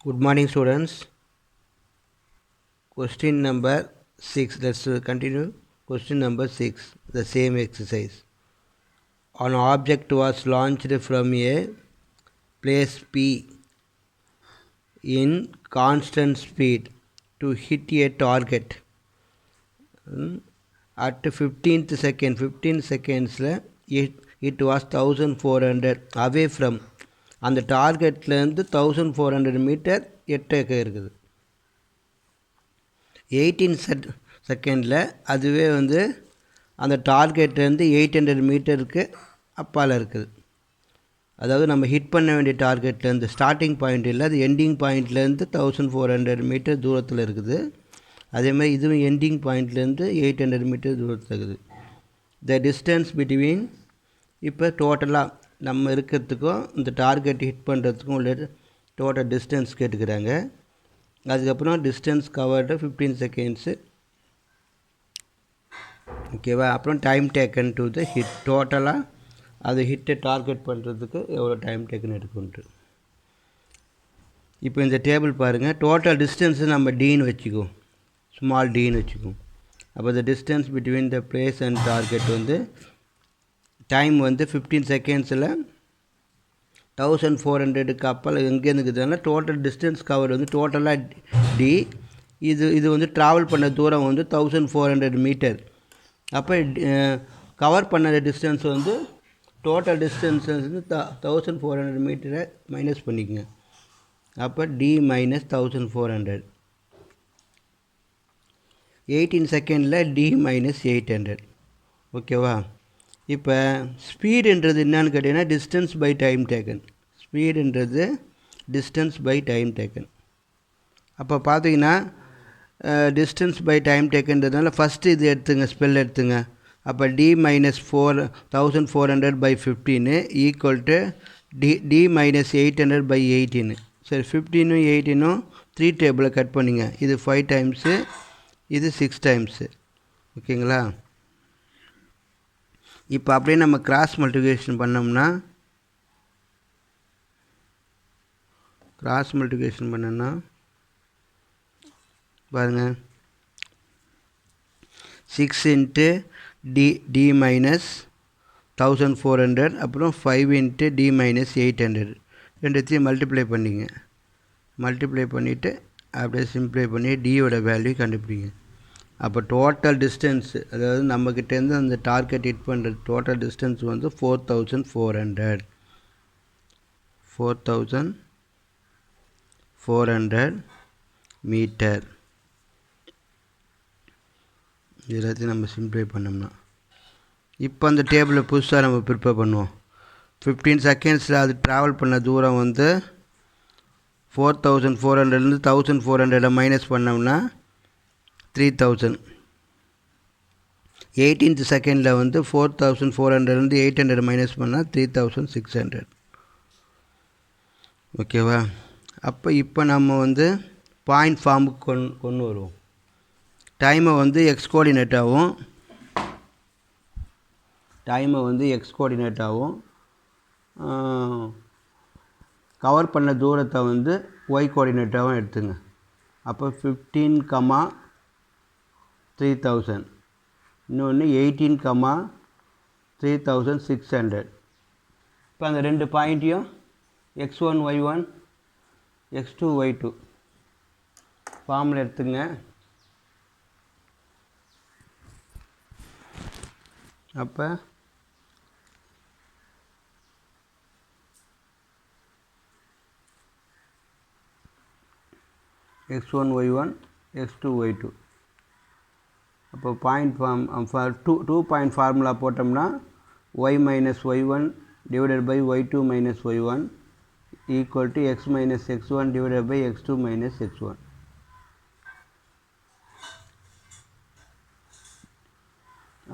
Good morning, students. Question number 6. Let's continue. Question number 6. The same exercise. An object was launched from a place P in constant speed to hit a target at 15th second. 15 seconds it was 1400 away from அந்த டார்கெட்லேருந்து 1400 metre எட்டக்க இருக்குது. 18 செகண்டில் அதுவே அந்த டார்கெட்லேருந்து 800 மீட்டருக்கு அப்பால் இருக்குது. அதாவது நம்ம ஹிட் பண்ண வேண்டிய டார்கெட்லேருந்து ஸ்டார்டிங் பாயிண்ட் இல்லை, அது எண்டிங் பாயிண்ட்லேருந்து 1400 மீட்டர் தூரத்தில் இருக்குது. அதே மாதிரி இதுவும் எண்டிங் பாயிண்ட்லேருந்து 800 மீட்டர் தூரத்தில் இருக்குது. த டிஸ்டன்ஸ் பிட்வீன் இப்போ டோட்டலாக நம்ம இருக்கிறதுக்கும் இந்த டார்கெட் ஹிட் பண்ணுறதுக்கும் உள்ள டோட்டல் டிஸ்டன்ஸ் கேட்டுக்கிறாங்க. அதுக்கப்புறம் டிஸ்டன்ஸ் கவர்டு 15 செகண்ட்ஸு, ஓகேவா. அப்புறம் time taken to the hit, டோட்டலாக அது ஹிட்டை டார்கெட் பண்ணுறதுக்கு எவ்வளோ டைம் டேக்கன் எடுக்குன்ட்டு. இப்போ இந்த டேபிள் பாருங்கள். டோட்டல் டிஸ்டன்ஸு நம்ம டீன்னு வச்சுக்குவோம், ஸ்மால் டீன்னு வச்சுக்குவோம். அப்போ இந்த distance between the place and target time 15 செகண்ட்ஸில் 1400க்கு அப்பால் எங்கேருந்து இருக்குதுன்னா டோட்டல் டிஸ்டன்ஸ் கவர் டோட்டலாக டி. இது ட்ராவல் பண்ண தூரம் 1400 மீட்டர். அப்போ கவர் பண்ண டிஸ்டன்ஸ் டோட்டல் டிஸ்டன்ஸ் 1400 மீட்டரை மைனஸ் பண்ணிக்கோங்க. அப்போ டி மைனஸ் 1400. 18 செகண்டில் டி மைனஸ் 800, ஓகேவா. இப்போ ஸ்பீடுன்றது என்னன்னு கேட்டிங்கன்னா டிஸ்டன்ஸ் பை டைம் டேக்கன். ஸ்பீடுன்றது டிஸ்டன்ஸ் பை டைம் டேக்கன். அப்போ பார்த்தீங்கன்னா டிஸ்டன்ஸ் பை டைம் டேக்கன்றதுனால ஃபஸ்ட்டு இது எடுத்துங்க, ஸ்பெல் எடுத்துங்க. அப்போ D minus 1400 by 15 equal to D minus 800 by 18. சரி, 15ம் 18ம் 3 டேபிளை கட் பண்ணிங்க. இது 5 டைம்ஸு, இது 6 டைம்ஸு, ஓகேங்களா. இப்போ அப்படியே நம்ம கிராஸ் மல்டிப்ளிகேஷன் பண்ணோம்னா பாருங்கள், 6 இன்ட்டு டி மைனஸ் 1400 அப்புறம் 5 இன்ட்டு டி மைனஸ் 800 ரெண்டுத்தையும் மல்டிப்ளை பண்ணிங்க. மல்டிப்ளை பண்ணிவிட்டு அப்படியே சிம்ப்ளை பண்ணி டியோட வேல்யூ கண்டுபிடிங்க. அப்போ டோட்டல் டிஸ்டன்ஸ், அதாவது நம்மக்கிட்டேருந்து அந்த டார்கெட் ஹிட் பண்ணுற டோட்டல் டிஸ்டன்ஸ் 4400 மீட்டர். எல்லாத்தையும் நம்ம சிம்ப்ளை பண்ணோம்னா இப்போ அந்த டேபிளை புதுசாக நம்ம ப்ரிப்பேர் பண்ணுவோம். 15 செகண்ட்ஸில் அது ட்ராவல் பண்ண தூரம் 4400லேருந்து 1400 மைனஸ் பண்ணோம்னா 3000. 18th செகண்டில் 4400லேருந்து 800 மைனஸ் பண்ணால் 3600, ஓகேவா. இப்போ நம்ம பாயிண்ட் ஃபார்முக்கு கொண்டு வருவோம். டைமை எக்ஸ் கோஆர்டினேட்டாகவும் கவர் பண்ண தூரத்தை ஒய் கோஆர்டினேட்டாகவும் எடுத்துங்க. அப்போ 15, 3000, இன்னொன்று 18, 3600. இப்போ அந்த ரெண்டு பாயிண்ட்டையும் x1 y1 x2 y2 ஃபார்மில் எடுத்துங்க. அப்போ x1 y1 x2 y2. அப்போ பாயிண்ட் டூ பாயிண்ட் ஃபார்முலா போட்டோம்னா y minus y1 divided by y2 minus y1 equal to x minus x1 divided by x2 minus x1.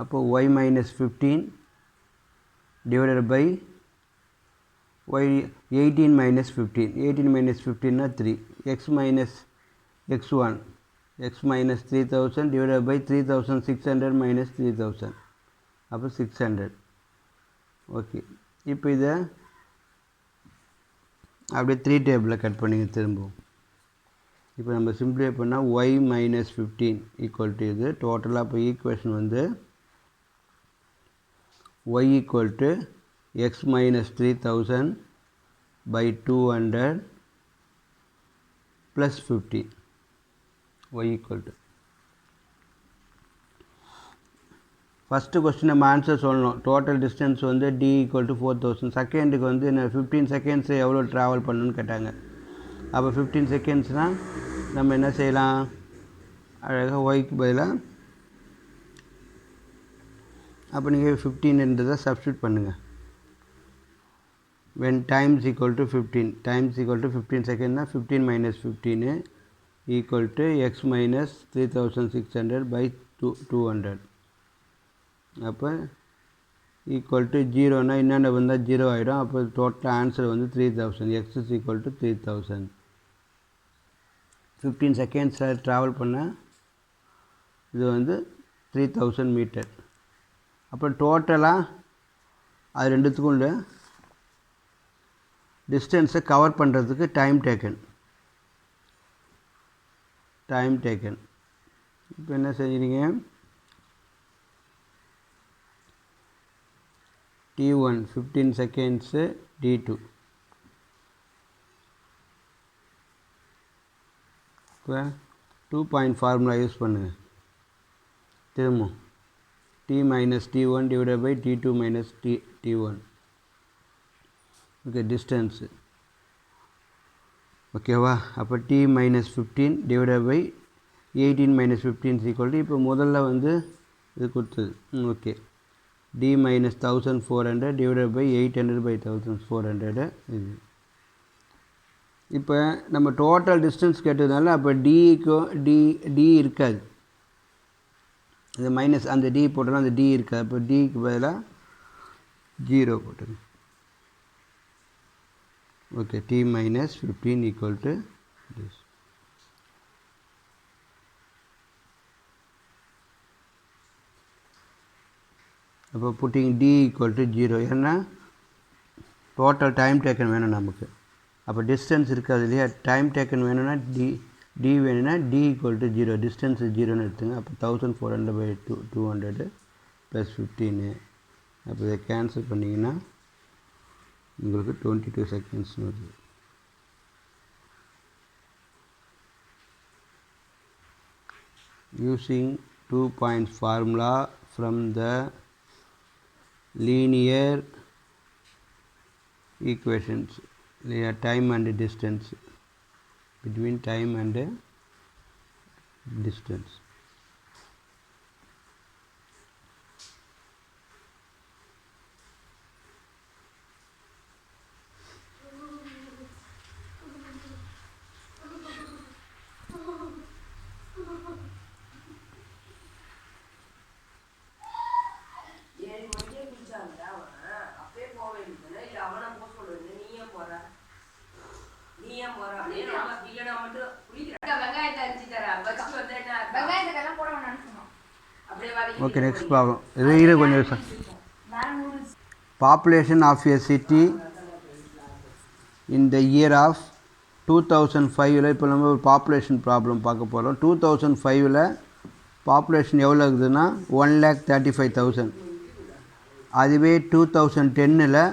அப்போ y minus 15 divided by y 18 minus 15. 18 minus 15னா 3. x minus x1 x minus 3000 divided by 3600 minus 3000, அப்போ 600. Okay, இப்போ இதை அப்படியே 3 டேபிளில் cut பண்ணிங்க திரும்பவும். இப்போ நம்ம சிம்பிளை பண்ணால் y minus 15 equal to இது டோட்டலாக இப்போ ஈக்குவேஷன் வந்து y equal to x minus 3000 by 200 plus 50 y equal to first question நம்ம ஆன்சர் சொல்லணும். டோட்டல் டிஸ்டன்ஸ் வந்து d equal to 4000. செகண்டுக்கு வந்து என்ன 15 செகண்ட்ஸு எவ்வளோ ட்ராவல் பண்ணணுன்னு கேட்டாங்க. அப்போ 15 செகண்ட்ஸ்னால் நம்ம என்ன செய்யலாம், அழகாக ஒய்க்கு பதிலாக அப்போ நீங்கள் 15ன்றதை சப்ஸ்டியூட் பண்ணுங்கள். when time is equal to 15, time is equal to 15 செகண்ட்னா 15 minus 15 equal to x minus 3600 by 200. அப்போ ஈக்குவல் டு ஜீரோனா என்னென்ன வந்தால் ஜீரோ ஆகிடும். அப்போ டோட்டல் ஆன்சர் வந்து 3000. X is equal to 3000. 15 செகண்ட்ஸில் ட்ராவல் பண்ண இது வந்து 3000 மீட்டர். அப்போ டோட்டலாக அது ரெண்டுத்துக்கும் உள்ள டிஸ்டன்ஸை கவர் பண்ணுறதுக்கு டைம் டேக்கன். இப்போ என்ன செஞ்சீங்க, t1 15 seconds, t2 இப்போ 2 பாயிண்ட் ஃபார்முலா யூஸ் பண்ணுங்கள். திரும்ப t minus t1 divided by t2 minus t1. Okay, distance ஓகேவா. அப்போ t minus 15 divided by 18 minus 15 is equal to இப்போ முதல்ல வந்து இது கொடுத்தது. Okay, d minus 1400 divided by 800 by 1400 இது. இப்போ நம்ம டோட்டல் டிஸ்டன்ஸ் கேட்டதுனால அப்போ டி இருக்காது, இது மைனஸ் அந்த டி போட்டோன்னா அந்த டி இருக்காது. அப்போ டிக்கு பதிலாக 0 போட்டுங்க. Okay, t minus 15 equal to this. அப்போ புட்டிங் d equal to 0, ஏன்னா டோட்டல் டைம் டேக்கன் வேணும் நமக்கு. அப்போ டிஸ்டன்ஸ் இருக்காது இல்லையா, டைம் டேக்கன் வேணும்னா டி வேணும்னா d equal to 0, டிஸ்டன்ஸ் 0ன்னு எடுத்துங்க. அப்போ 1400 by 200 ப்ளஸ் 15. அப்போ இதை கேன்சல் பண்ணிங்கன்னா உங்களுக்கு 22 செகண்ட்ஸ்னு வருது. Using 2 points formula from the linear equations, time and distance, between time and distance. Okay, next problem. இது கொஞ்சம் population of a city in the year of 2005. இப்போ நம்ம ஒரு பாப்புலேஷன் ப்ராப்ளம் பார்க்க போகிறோம். 2005 பாப்புலேஷன் எவ்வளோ இருக்குதுன்னா 1,35,000. அதுவே 2010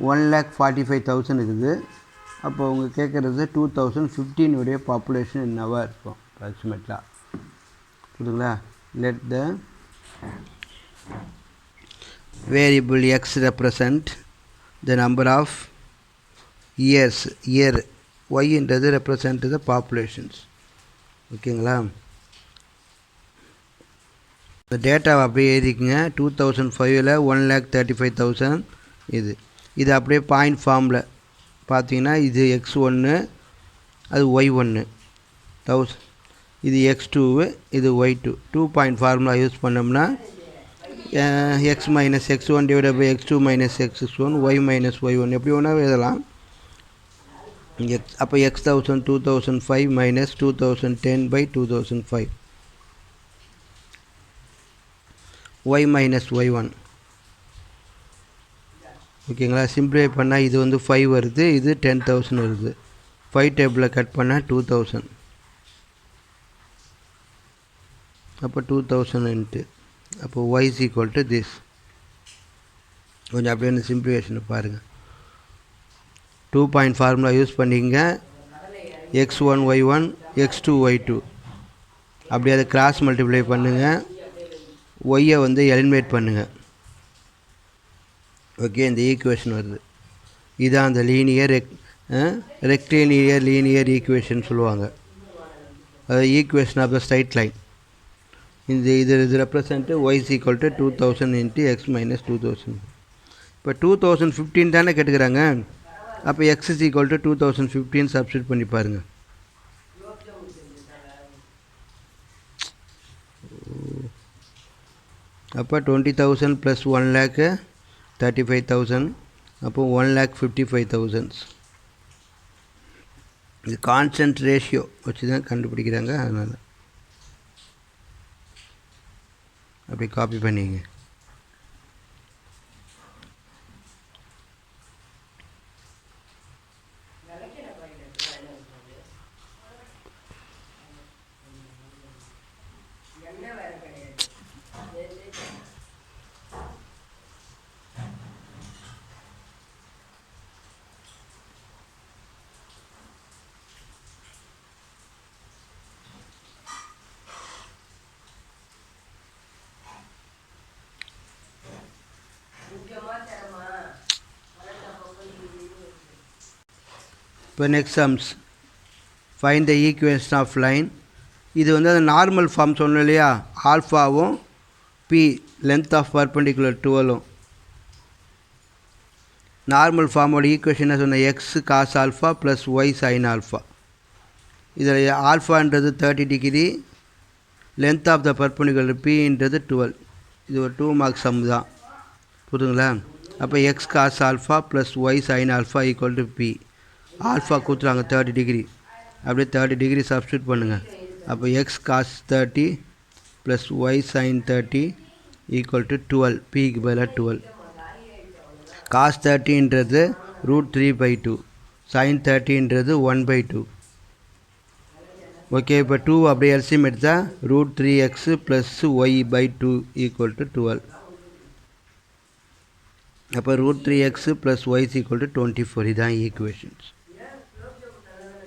1,45,000 இருக்குது. அப்போ அவங்க கேட்குறது 2015 பாப்புலேஷன் என்னவாக இருக்கும் அப்ராக்சிமேட்டாக. புரியுதுங்களா? let the variable x represent the number of year, y என்றது represent the populations. ஓகேங்களா? இந்த டேட்டாவை அப்படியே எழுதிக்குங்க. 2005 1,35,000 இது அப்படியே பாயிண்ட் ஃபார்மில் பார்த்தீங்கன்னா இது x1, அது y1, 1000, இது x2, இது y2. 2 பாயிண்ட் ஃபார்முலா யூஸ் பண்ணோம்னா x minus x1 divided by x2 minus x1, y minus y1 எப்படி வேணால் எழுதலாம். அப்போ x1000 2005 minus 2010 by 2005, y minus y1. ஓகேங்களா? சிம்பிளை பண்ணால் இது வந்து 5 வருது, இது 10,000 வருது. 5 டேபிளில் கட் பண்ணால் 2000. அப்போ 2000 இன்ட்டு அப்போ y is equal to this. கொஞ்சம் அப்படியே சிம்பிளிஃபிகேஷனை பாருங்கள். 2 பாயிண்ட் ஃபார்முலா யூஸ் பண்ணிங்க. x1 y1 x2 y2 அப்படி அதை கிராஸ் மல்டிப்ளை பண்ணுங்கள். ஒய்யை வந்து எலிமினேட் பண்ணுங்கள். ஓகே, இந்த ஈக்குவேஷன் வருது. இதுதான் அந்த லீனியர் ரெக்டிலினியர் லீனியர் ஈக்குவேஷன் சொல்லுவாங்க. அது equation of the straight line. இது represent y is equal to 2000 into x minus 2000. இப்போ 2015 தானே கேட்டுக்கிறாங்க. அப்போ x is equal to 2015 substitute பண்ணி பாருங்கள். அப்போ 20,000 + 1,00,000 35,000. அப்போ 1,55,000. இது கான்ஸ்டன்ட் ரேஷியோ வச்சு தான் கண்டுபிடிக்கிறாங்க. அதனால் அப்படி காப்பி பண்ணிங்க. இப்போ next sums find the equation of line. இது வந்து அந்த நார்மல் ஃபார்ம் சொன்னோம் இல்லையா, ஆல்ஃபாவும் P length of perpendicular 12 normal ஃபார்மோட ஈக்குவேஷன் என்ன சொன்ன, X cos alpha plus Y sine alpha. இதில் ஆல்ஃபான்றது 30 degree, length of the perpendicular பின்றது 12. இது ஒரு 2 மார்க் சம் தான், புரியுதுங்களா? அப்போ X cos alpha plus Y sine alpha equal to P. Alpha கொடுத்துறாங்க 30 டிகிரி, அப்படியே 30 டிகிரி சப்ஸ்டியூட் பண்ணுங்கள். அப்போ X cos 30 plus Y sine 30 equal to 12. பிக்கு பதிலாக 12. காஸ் 30ன்றது √3/2, சைன் 30ன்றது 1/2. ஓகே, இப்போ 2 அப்படியே எல்சிஎம் எடுத்தால் √3x plus y/2 equal to 12. அப்போ √3x plus y is equal to 24. இதுதான் ஈக்குவேஷன்ஸ்.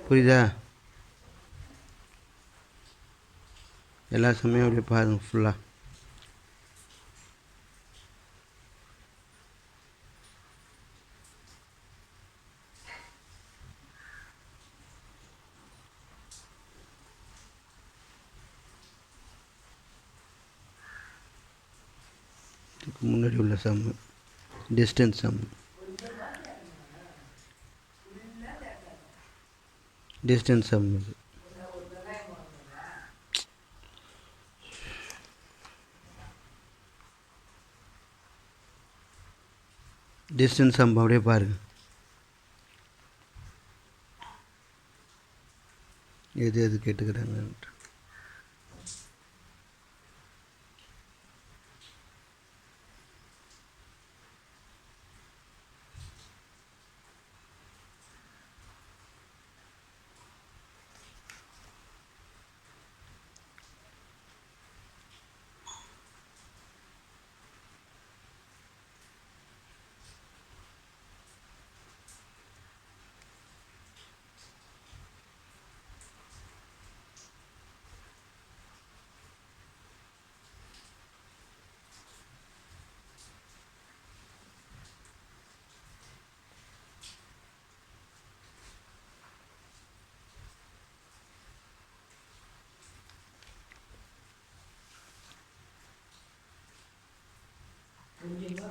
புரியுதா? எல்லா சமயம் அப்படியே பாருங்கள் ஃபுல்லாக. இதுக்கு முன்னாடி உள்ள சம் டிஸ்டன்ஸ் சம். டிஸ்டன்ஸ் சம் இது. டிஸ்டன்ஸ் சம் அப்படியே பாருங்கள். எது எது கேட்டுக்கிறாங்கன்ட்டு.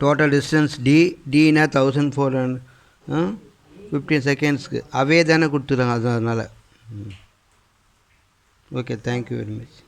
டோட்டல் டிஸ்டன்ஸ் டினா 1400 15 செகண்ட்ஸ்க்கு அவே தானே கொடுத்துருக்காங்க. அதனால் ஓகே, தேங்க்யூ வெரி மச்.